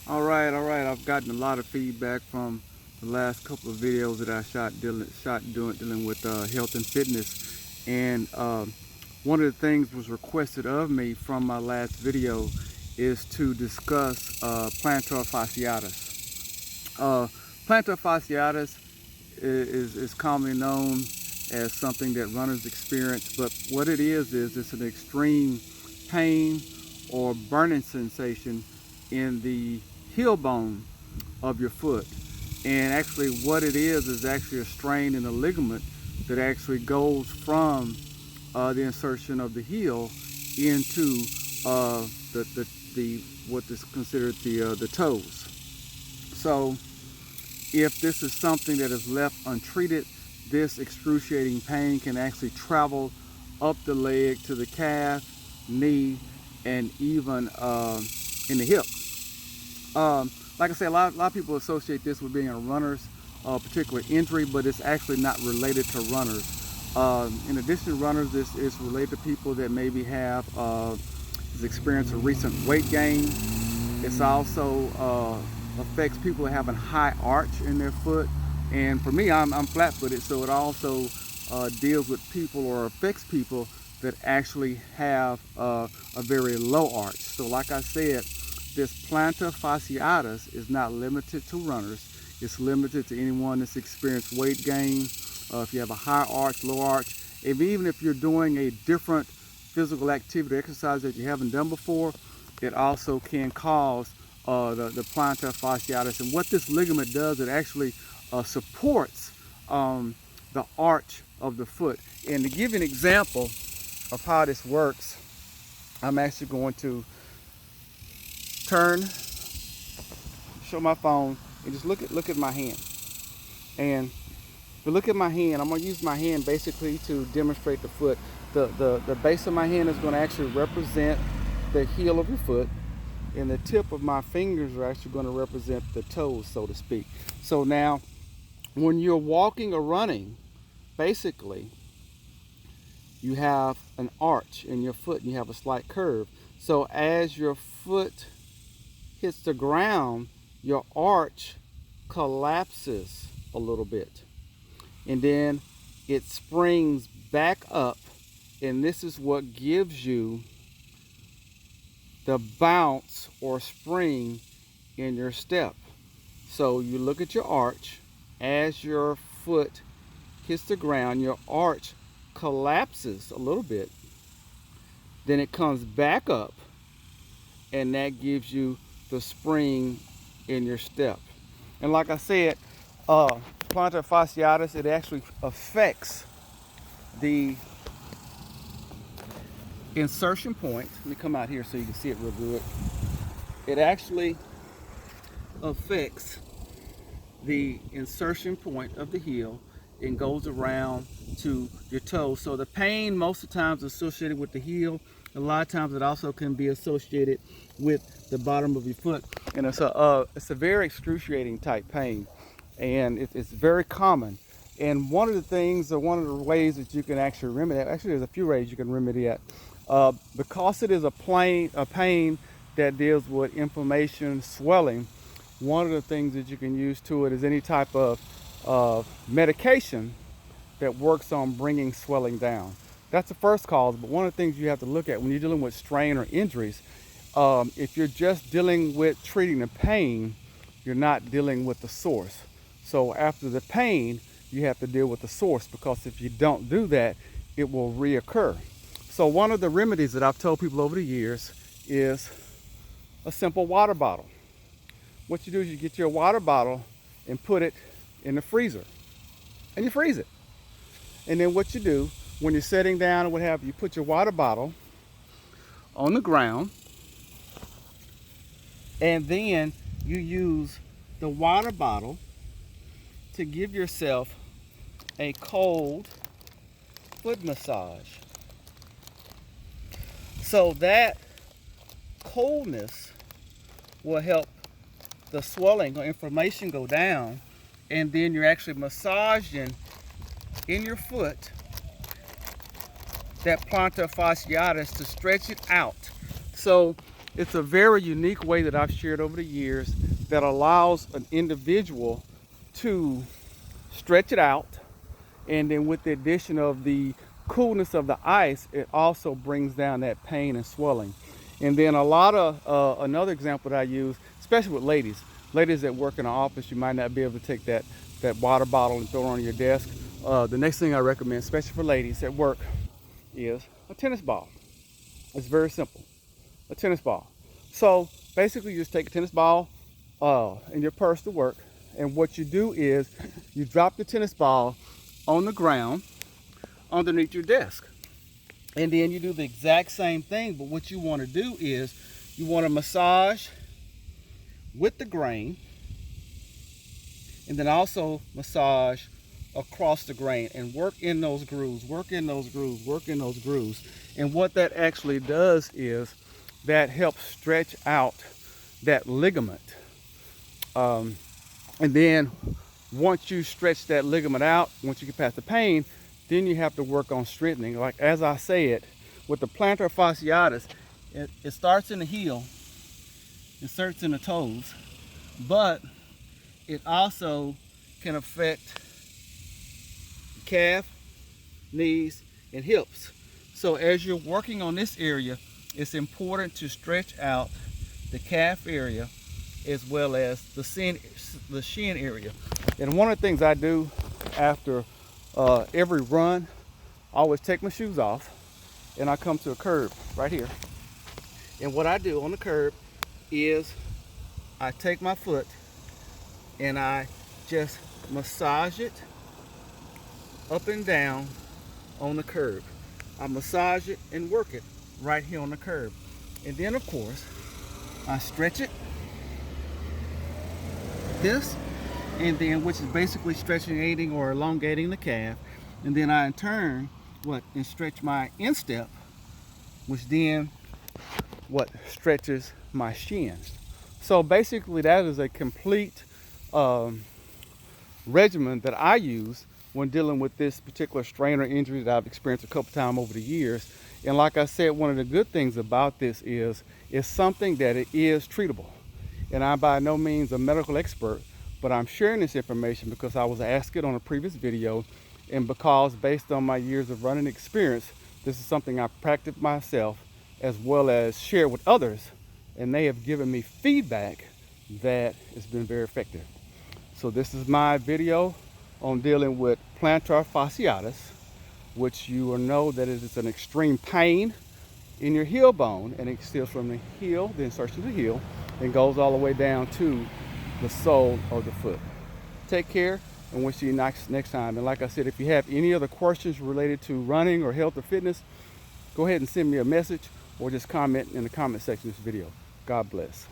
All right, all right. I've gotten a lot of feedback from the last couple of videos that I dealing with health and fitness, and one of the things was requested of me from my last video is to discuss plantar fasciitis. Uh, Plantar fasciitis is commonly known as something that runners experience, but what it is it's an extreme pain or burning sensation in the heel bone of your foot. And actually what it is actually a strain in the ligament that actually goes from the insertion of the heel into the what is considered the toes. So if this is something that is left untreated, this excruciating pain can actually travel up the leg to the calf, knee, and even in the hip. Like I said, a lot of people associate this with being a runner's particular injury, but it's actually not related to runners. In addition to runners, this is related to people that maybe have experienced a recent weight gain. It's also affects people that have a high arch in their foot. And for me, I'm flat-footed, so it also deals with people or affects people that actually have a very low arch. So like I said, this plantar fasciitis is not limited to runners. It's limited to anyone that's experienced weight gain, if you have a high arch, low arch, even if you're doing a different physical activity, exercise that you haven't done before, it also can cause the plantar fasciitis. And what this ligament does, it actually supports the arch of the foot. And to give you an example of how this works, I'm actually going to show my phone, and just look at my hand. And if you look at my hand, I'm going to use my hand basically to demonstrate the foot. The base of my hand is going to actually represent the heel of your foot, and the tip of my fingers are actually going to represent the toes, so to speak. So now, when you're walking or running, basically, you have an arch in your foot and you have a slight curve. So as your foot hits the ground, your arch collapses a little bit. And then it springs back up, and this is what gives you the bounce or spring in your step. So you look at your arch, as your foot hits the ground, your arch collapses a little bit, then it comes back up, and that gives you the spring in your step. And like I said, plantar fasciitis, it actually affects the insertion point. Let me come out here so you can see it real good. It actually affects the insertion point of the heel and goes around to your toes. So the pain most of the times is associated with the heel. A lot of times it also can be associated with the bottom of your foot, and it's a very excruciating type pain, and it's very common. And one of the things, or one of the ways that you can actually remedy that, actually there's a few ways you can remedy that, because it is a pain that deals with inflammation, swelling. One of the things that you can use to it is any type of medication that works on bringing swelling down. That's the first cause, but one of the things you have to look at when you're dealing with strain or injuries, if you're just dealing with treating the pain, you're not dealing with the source. So after the pain, you have to deal with the source, because if you don't do that, it will reoccur. So one of the remedies that I've told people over the years is a simple water bottle. What you do is you get your water bottle and put it in the freezer, and you freeze it. And then what you do when you're sitting down or what have you, you put your water bottle on the ground, and then you use the water bottle to give yourself a cold foot massage. So that coldness will help the swelling or inflammation go down, and then you're actually massaging in your foot that plantar fasciitis to stretch it out. So It's a very unique way that I've shared over the years that allows an individual to stretch it out, and then with the addition of the coolness of the ice, it also brings down that pain and swelling. And then a lot of another example that I use, especially with ladies that work in an office, you might not be able to take that water bottle and throw it on your desk. The next thing I recommend, especially for ladies at work, is a tennis ball. It's very simple, a tennis ball. So basically you just take a tennis ball in your purse to work, and what you do is you drop the tennis ball on the ground underneath your desk. And then you do the exact same thing, but what you want to do is you want to massage with the grain, and then also massage across the grain and work in those grooves, work in those grooves, work in those grooves. And what that actually does is that helps stretch out that ligament. And then once you stretch that ligament out, once you get past the pain, then you have to work on strengthening. Like as I said, with the plantar fasciitis, it starts in the heel, it starts in the toes, but it also can affect the calf, knees, and hips. So as you're working on this area, it's important to stretch out the calf area as well as the shin area. And one of the things I do after every run, I always take my shoes off and I come to a curb right here. And what I do on the curb is I take my foot and I just massage it up and down on the curb. I massage it and work it right here on the curb. And then of course, I stretch it, this, and then which is basically stretching or elongating the calf. And then I in turn, and stretch my instep, which then stretches my shins. So basically that is a complete regimen that I use when dealing with this particular strain or injury that I've experienced a couple times over the years. And like I said, one of the good things about this is it's something that it is treatable. And I'm by no means a medical expert, but I'm sharing this information because I was asked it on a previous video, and because based on my years of running experience, this is something I've practiced myself as well as share with others, and they have given me feedback that it's been very effective. So this is my video on dealing with plantar fasciitis, which you will know that it is an extreme pain in your heel bone, and it steals from the heel, the insertion of the heel, and goes all the way down to the sole of the foot. Take care, and we'll see you next time. And like I said, if you have any other questions related to running or health or fitness, go ahead and send me a message or just comment in the comment section of this video. God bless.